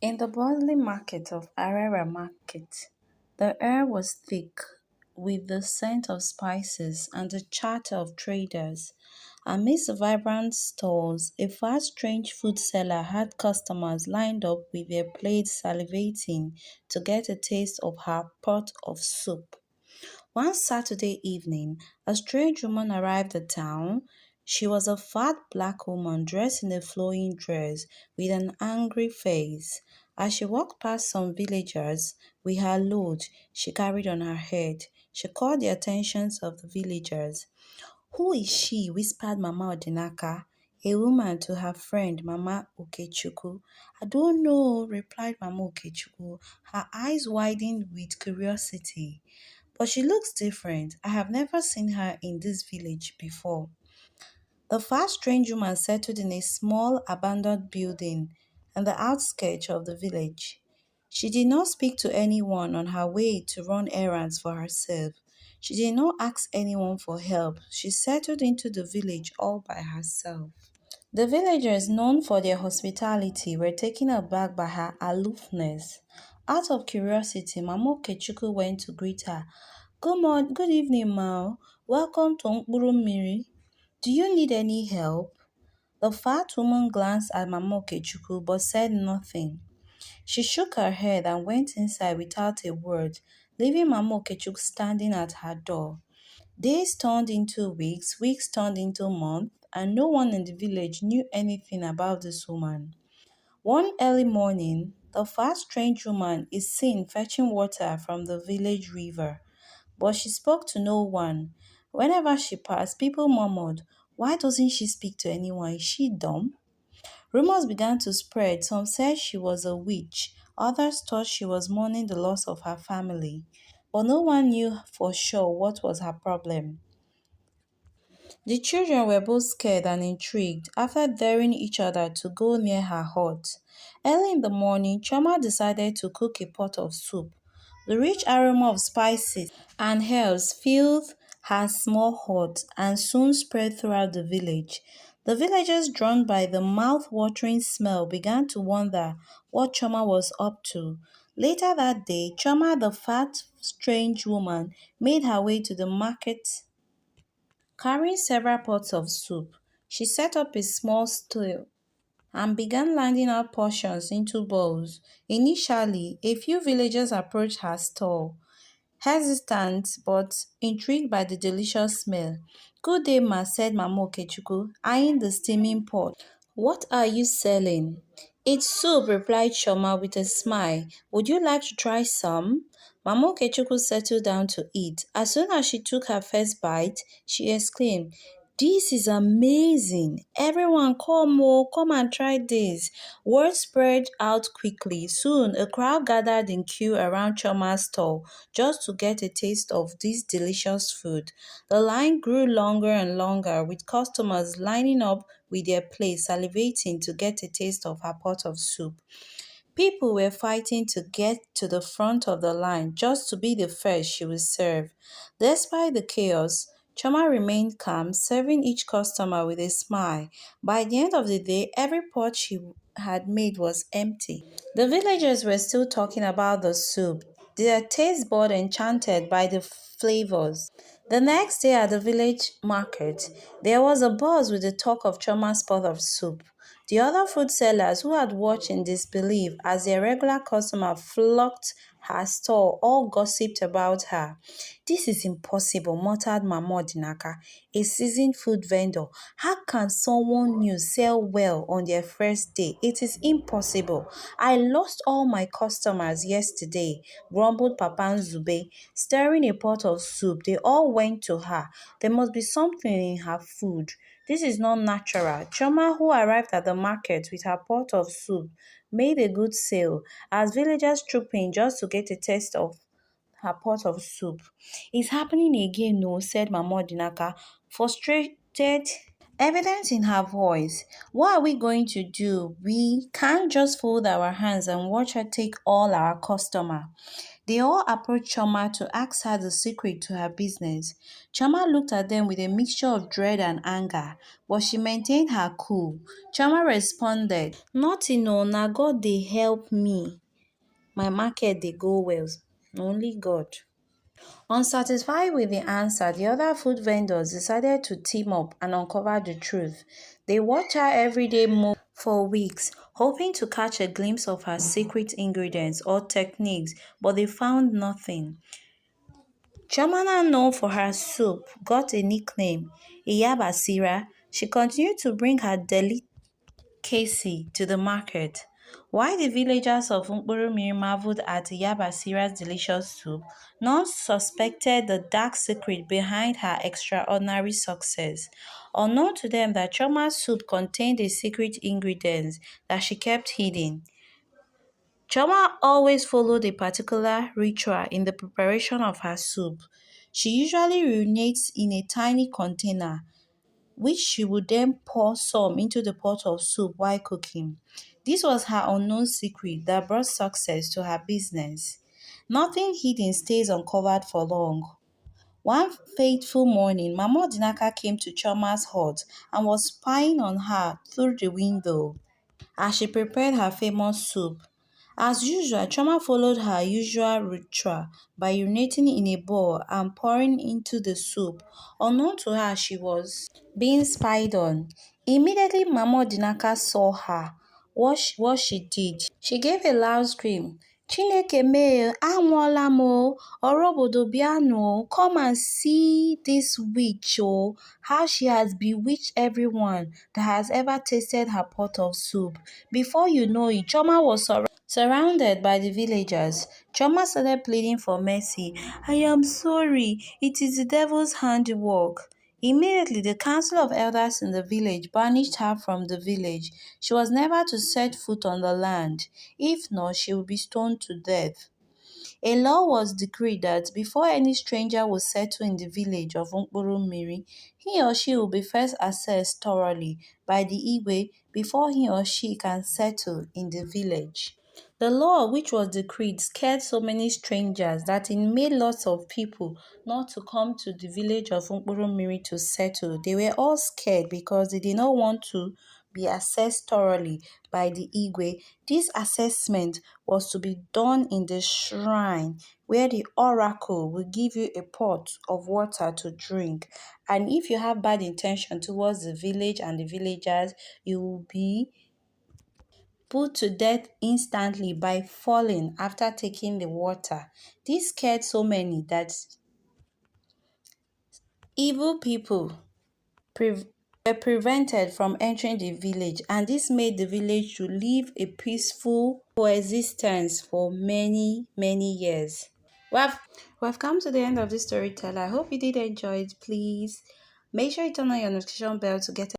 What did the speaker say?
In the bustling market of Arara Market, the air was thick with the scent of spices and the chatter of traders. Amidst the vibrant stalls, a fast strange food seller had customers lined up with their plates salivating to get a taste of her pot of soup. One Saturday evening, a strange woman arrived at town. She was a fat black woman dressed in a flowing dress with an angry face. As she walked past some villagers with her load she carried on her head, she caught the attentions of the villagers. "Who is she?" whispered Mama Odinaka, a woman, to her friend Mama Okechukwu. "I don't know," replied Mama Okechukwu, her eyes widened with curiosity. "But she looks different. I have never seen her in this village before." The fast strange woman settled in a small abandoned building on the outskirts of the village. She did not speak to anyone on her way to run errands for herself. She did not ask anyone for help. She settled into the village all by herself. The villagers, known for their hospitality, were taken aback by her aloofness. Out of curiosity, Mama Okechukwu went to greet her. Good evening, Ma. Welcome to Mkpuru Mmiri. Do you need any help?" The fat woman glanced at Mama Okechukwu but said nothing. She shook her head and went inside without a word, leaving Mama Okechukwu standing at her door. Days turned into weeks, weeks turned into months, and no one in the village knew anything about this woman. One early morning, the fat strange woman is seen fetching water from the village river, but she spoke to no one. Whenever she passed, people murmured, "Why doesn't she speak to anyone? Is she dumb?" Rumors began to spread. Some said she was a witch, others thought she was mourning the loss of her family, but no one knew for sure what was her problem. The children were both scared and intrigued after daring each other to go near her hut. Early in the morning, Choma decided to cook a pot of soup. The rich aroma of spices and herbs filled her small hut and soon spread throughout the village. The villagers, drawn by the mouth-watering smell, began to wonder what Choma was up to. Later that day, Choma, the fat, strange woman, made her way to the market. Carrying several pots of soup, she set up a small stool and began landing out portions into bowls. Initially, a few villagers approached her stall, hesitant but intrigued by the delicious smell. "Good day, ma," said Mama Okechukwu, eyeing the steaming pot. "What are you selling?" "It's soup," replied Shoma with a smile. "Would you like to try some?" Mama Okechukwu settled down to eat. As soon as she took her first bite, she exclaimed, "This is amazing! Everyone come, oh, come and try this." Word spread out quickly. Soon, a crowd gathered in queue around Choma's stall just to get a taste of this delicious food. The line grew longer and longer, with customers lining up with their plates, salivating to get a taste of her pot of soup. People were fighting to get to the front of the line just to be the first she would serve. Despite the chaos, Choma remained calm, serving each customer with a smile. By the end of the day, every pot she had made was empty. The villagers were still talking about the soup, their taste bud enchanted by the flavors. The next day at the village market, there was a buzz with the talk of Choma's pot of soup. The other food sellers who had watched in disbelief as their regular customer flocked her stall all gossiped about her. "This is impossible," muttered Mama Odinaka, a seasoned food vendor. "How can someone new sell well on their first day? It is impossible. I lost all my customers yesterday," grumbled Papa Nzube. Stirring a pot of soup, they all went to her. There must be something in her food. This is not natural. Choma, who arrived at the market with her pot of soup, made a good sale, as villagers trooped in just to get a taste of her pot of soup. "It's happening again, no," said Mama Odinaka, frustrated. evident in her voice. What are we going to do? We can't just fold our hands and watch her take all our customer. They all approached Choma to ask her the secret to her business. Choma looked at them with a mixture of dread and anger, but she maintained her cool. Choma responded, "Nothing o, na God dey help me. My market dey go well. Only God." Unsatisfied with the answer, the other food vendors decided to team up and uncover the truth. They watched her everyday move for weeks, hoping to catch a glimpse of her secret ingredients or techniques, but they found nothing. Chamana, known for her soup, got a nickname, Iyabasira. She continued to bring her Casey to the market. While the villagers of Mkpurumiri marveled at Yabasira's delicious soup, none suspected the dark secret behind her extraordinary success. Unknown to them that Choma's soup contained a secret ingredient that she kept hidden. Choma always followed a particular ritual in the preparation of her soup. She usually urinates in a tiny container which she would then pour some into the pot of soup while cooking. This was her unknown secret that brought success to her business. Nothing hidden stays uncovered for long. One fateful morning, Mama Dinaka came to Choma's hut and was spying on her through the window as she prepared her famous soup. As usual, Choma followed her usual ritual by urinating in a bowl and pouring into the soup. Unknown to her, she was being spied on. Immediately, Mama Dinaka saw her. What she did? She gave a loud scream. Chineke mee, anwụọla m o, ọrụ obodo bịanụ o, come and see this witch o, how she has bewitched everyone that has ever tasted her pot of soup. Before you know it, Choma was surrounded by the villagers. Choma started pleading for mercy. I am sorry, it is the devil's handiwork. Immediately, the council of elders in the village banished her from the village. She was never to set foot on the land. If not, she would be stoned to death. A law was decreed that before any stranger will settle in the village of Mkpurumiri, he or she will be first assessed thoroughly by the Igwe before he or she can settle in the village. The law which was decreed scared so many strangers that it made lots of people not to come to the village of Mkpurumiri to settle. They were all scared because they did not want to be assessed thoroughly by the Igwe. This assessment was to be done in the shrine where the oracle will give you a pot of water to drink. And if you have bad intention towards the village and the villagers, you will be put to death instantly by falling after taking the water. This scared so many that evil people were prevented from entering the village, and this made the village to live a peaceful coexistence for many, many years. We've come to the end of this storyteller. I hope you did enjoy it. Please make sure you turn on your notification bell to get